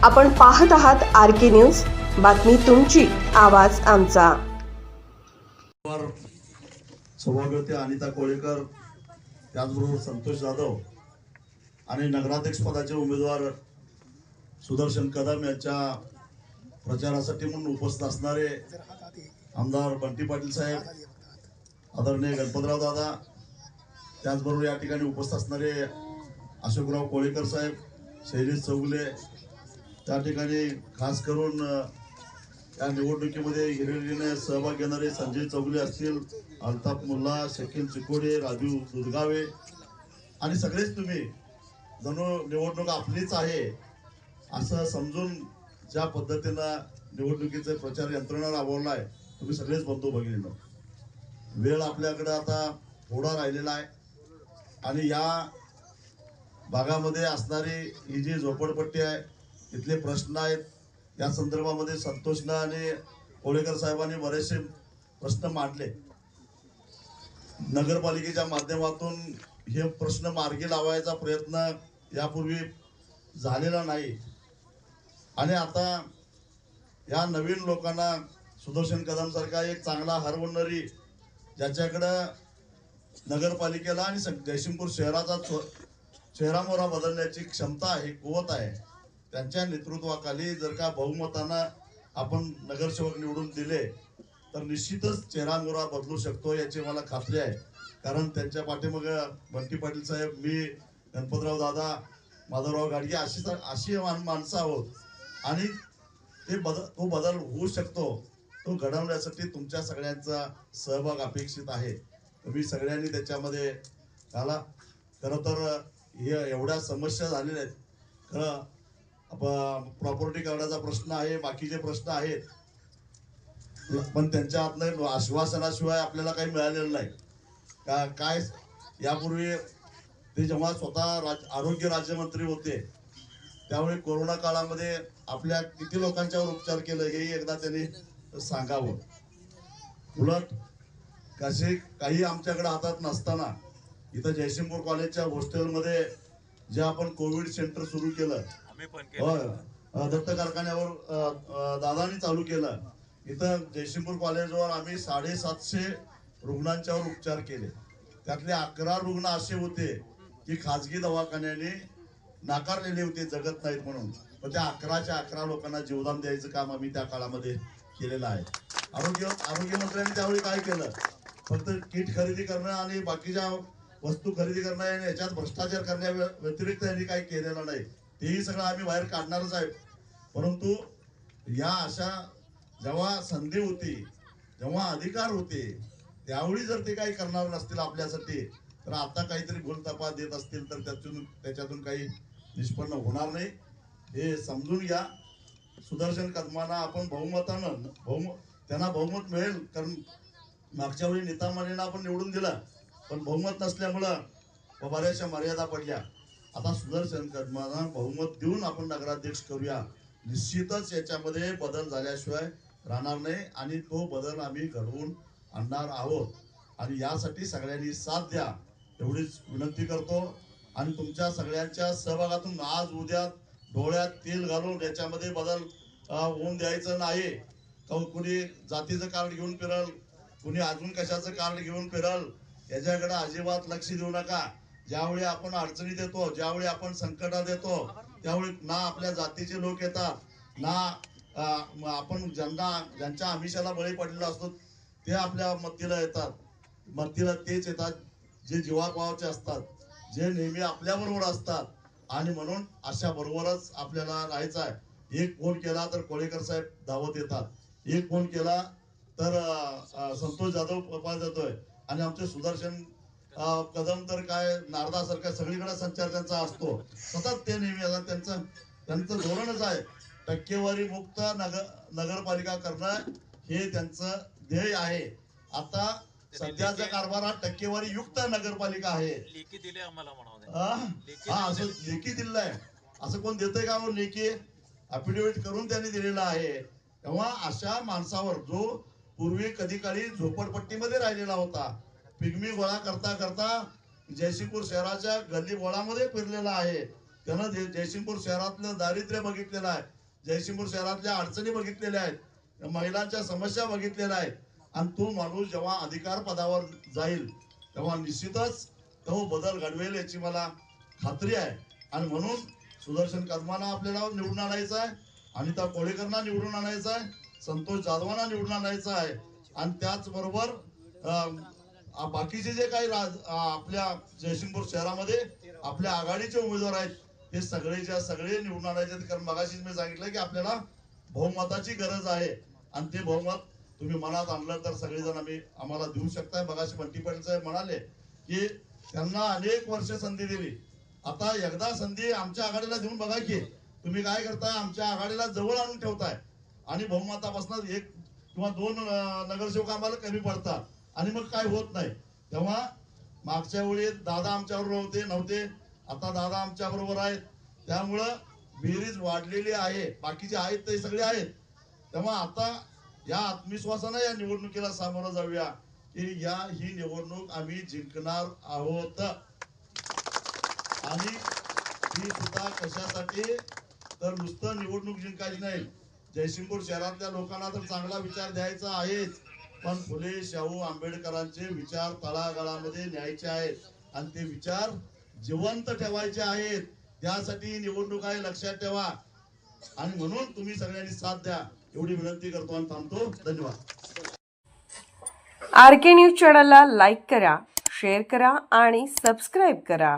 आपण पाहत आहात RK न्यूज, बातमी तुमची, आवाज आमचा. सभागृह अनिता कोळेकर, त्याचबरोबर संतोष जाधव आणि नगराध्यक्ष पदाचे उमेदवार सुदर्शन कदम यांच्या प्रचारासाठी म्हणून उपस्थित असणारे आमदार बंटी पाटील साहेब, आदरणीय गणपतराव दादा, त्याचबरोबर या ठिकाणी उपस्थित असणारे अशोकराव कोळेकर साहेब, शैलेश चौगुले, त्या ठिकाणी खास करून या निवडणुकीमध्ये हिरिरीने सहभाग घेणारे संजय चौगुले असतील, अल्ताफ मुल्ला, शकील चिकोडे, राजू दुधगावे आणि सगळेच तुम्ही जणू निवडणूक आपलीच आहे असं समजून ज्या पद्धतीनं निवडणुकीचे प्रचार यंत्रणा राबवला आहे, तुम्ही सगळेच बंधू भगिनींनो, वेळ आपल्याकडे आता थोडा राहिलेला आहे आणि या भागामध्ये असणारी ही जी झोपडपट्टी आहे, इथले प्रश्न आहेत, या संदर्भामध्ये संतोषनं आणि कोळेकर साहेबांनी बरेचसे प्रश्न मांडले. नगरपालिकेच्या माध्यमातून हे प्रश्न मार्गी लावायचा प्रयत्न यापूर्वी झालेला नाही आणि आता या नवीन लोकांना सुदर्शन कदम सारखा एक चांगला हरवणारी, ज्याच्याकडं नगरपालिकेला आणि जयसिंगपूर शहराचा चेहरामोहरा बदलण्याची क्षमता आहे, कुवत आहे, त्यांच्या नेतृत्वाखाली जर का बहुमतानं आपण नगरसेवक निवडून दिले तर निश्चितच चेहरामोहरा बदलू शकतो याची मला खात्री आहे. कारण त्यांच्या पाठीमागे बंटी पाटील साहेब, मी, गणपतराव दादा, माधवराव गाडगे अशी माणसं आहोत आणि तो बदल होऊ शकतो. तो घडवण्यासाठी तुमच्या सगळ्यांचा सहभाग अपेक्षित आहे. तुम्ही सगळ्यांनी त्याच्यामध्ये घाला. खरं तर हे एवढ्या समस्या झालेल्या आहेत. खरं प्रॉपर्टी कार्डाचा प्रश्न आहे, बाकीचे प्रश्न आहेत, पण त्यांच्या हातनं आश्वासनाशिवाय आपल्याला काही मिळालेलं नाही. काय यापूर्वी ते जेव्हा स्वतः आरोग्य राज्यमंत्री होते त्यावेळी कोरोना काळामध्ये आपल्या किती लोकांच्यावर उपचार केले हे एकदा त्यांनी सांगावं. उलट काही आमच्याकडे हातात नसताना इथं जयसिंगपूर कॉलेजच्या हॉस्टेलमध्ये जे आपण कोविड सेंटर सुरू केलं, दत्त कारखान्यावर दादानी चालू केलं, इथं जयसिंगपूर कॉलेजवर आम्ही 750 रुग्णांच्यावर उपचार केले. त्यातले 11 रुग्ण असे होते की खाजगी दवाखान्याने नाकारलेले होते, जगत नाहीत म्हणून, पण त्या 11च्या 11 लोकांना जीवदान द्यायचं काम आम्ही त्या काळामध्ये केलेलं आहे. आरोग्यमंत्र्यांनी त्यावेळी काय केलं, फक्त किट खरेदी करणं आणि बाकीच्या वस्तू खरेदी करणं आणि याच्यात भ्रष्टाचार करण्या व्यतिरिक्त यांनी काही केलेलं नाही. तेही सगळं आम्ही बाहेर काढणारच आहे. परंतु या अशा जेव्हा संधी होती, जेव्हा अधिकार होते, त्यावेळी जर ते काही करणार नसतील आपल्यासाठी, तर आता काहीतरी भूलथापा देत असतील तर त्याच्यातून काही निष्पन्न होणार नाही, हे समजून घ्या. सुदर्शन कदमांना आपण त्यांना बहुमत मिळेल, कारण मागच्या वेळी नीता मानेंना आपण निवडून दिलं, पण बहुमत नसल्यामुळं बऱ्याचशा मर्यादा पडल्या. आता सुदर्शन कदमांना बहुमत देऊन आपण नगराध्यक्ष करूया. निश्चितच याच्यामध्ये बदल झाल्याशिवाय राहणार नाही आणि तो बदल आम्ही घडवून आणणार आहोत आणि यासाठी सगळ्यांनी साथ द्या एवढीच विनंती करतो. आणि तुमच्या सगळ्यांच्या सहभागातून आज उद्या डोळ्यात तेल घालून याच्यामध्ये बदल होऊन द्यायचं नाही. कुणी जातीचं कार्ड घेऊन फिरल, कुणी अजून कशाचं कार्ड घेऊन फिरल, याच्याकडे अजिबात लक्ष देऊ नका. ज्यावेळी आपण अडचणीत येतो, ज्यावेळी आपण संकटात येतो, त्यावेळी ना आपल्या जातीचे लोक येतात, ना आपण ज्यांच्या आमिषाला बळी पडलेला असतो ते आपल्या मदतीला येतात. मदतीला तेच येतात जे जीवाभावाचे असतात, जे नेहमी आपल्या बरोबर असतात. आणि म्हणून अशा बरोबरच आपल्याला राहायचं आहे. एक फोन केला तर कोळेकर साहेब धावत येतात, एक फोन केला तर संतोष जाधव पप्पा जातोय आणि आमचे सुदर्शन कदम तर काय नारदासारखा सगळीकडे संचार त्यांचा असतो. सतत ते नेहमी त्यांचं धोरणच आहे. टक्केवारी मुक्त नगरपालिका करणं हे त्यांचं ध्येय आहे. आता सध्याचा कारभार हा टक्केवारी युक्त नगरपालिका आहे. लेखी दिले आम्हाला असं लेखी दिलेलं आहे. असं कोण देतंय का लेखी? अफिडेव्हिट करून त्यांनी दिलेला आहे. तेव्हा अशा माणसावर जो पूर्वी कधी काळी झोपडपट्टीमध्ये राहिलेला होता, पिगमी गोळा करता करता जयसिंगपूर शहराच्या गल्ली बोळामध्ये फिरलेला आहे, त्यानं जयसिंगपूर शहरातलं दारिद्र्य बघितलेलं आहे, जयसिंगपूर शहरातल्या अडचणी बघितलेल्या आहेत, महिलांच्या समस्या बघितलेल्या आहेत. आणि तो माणूस जेव्हा अधिकार पदावर जाईल तेव्हा निश्चितच तो बदल घडवेल याची मला खात्री आहे. आणि म्हणून सुदर्शन कदमांना आपल्याला निवडून आणायचं आहे, अनिता कोळेकरांना निवडून आणायचं आहे, संतोष जाधवांना निवडून आणायचं आहे. आणि त्याचबरोबर बाकीचे जे काही आपल्या जयसिंगपूर शहरामध्ये आपल्या आघाडीचे उमेदवार आहेत ते सगळेच्या सगळे निवडून आणायचे. कारण मगाशीच मी सांगितलं की आपल्याला बहुमताची गरज आहे आणि ते बहुमत तुम्ही मनात आणलं तर सगळेजण आम्हाला देऊ शकताय. मगाशी बंटी पाटील साहेब म्हणाले की त्यांना अनेक वर्ष संधी दिली, आता एकदा संधी आमच्या आघाडीला देऊन बघा की तुम्ही काय करताय, आमच्या आघाडीला जवळ आणून ठेवताय आणि बहुमतापासून 1 किंवा 2 नगरसेवक आम्हाला कमी पडतात आणि मग काय होत नाही. तेव्हा मागच्या वेळी दादा आमच्याबरोबर नव्हते, आता दादा आमच्या बरोबर आहेत, त्यामुळं बेरीज वाढलेली आहे. बाकीचे आहेत ते सगळे आहेत. तेव्हा आता या आत्मविश्वासानं या निवडणुकीला सामोरं जाऊया की ही निवडणूक आम्ही जिंकणार आहोत. आणि ही सुद्धा कशासाठी तर नुसतं निवडणूक जिंकायची नाही, जयसिंगपूर शहरातल्या लोकांना तर चांगला विचार द्यायचा आहेच, पण फुले शाहू आंबेडकरांचे विचार तळागाळामध्ये न्यायचे आहेत आणि ते विचार जिवंत ठेवायचे आहेत. त्यासाठी निवडणूक आहे, लक्षात ठेवा. आणि म्हणून तुम्ही सगळ्यांनी साथ द्या एवढी विनंती करतो आणि थांबतो. धन्यवाद. आर के न्यूज चॅनलला लाईक करा, शेअर करा आणि सबस्क्राईब करा.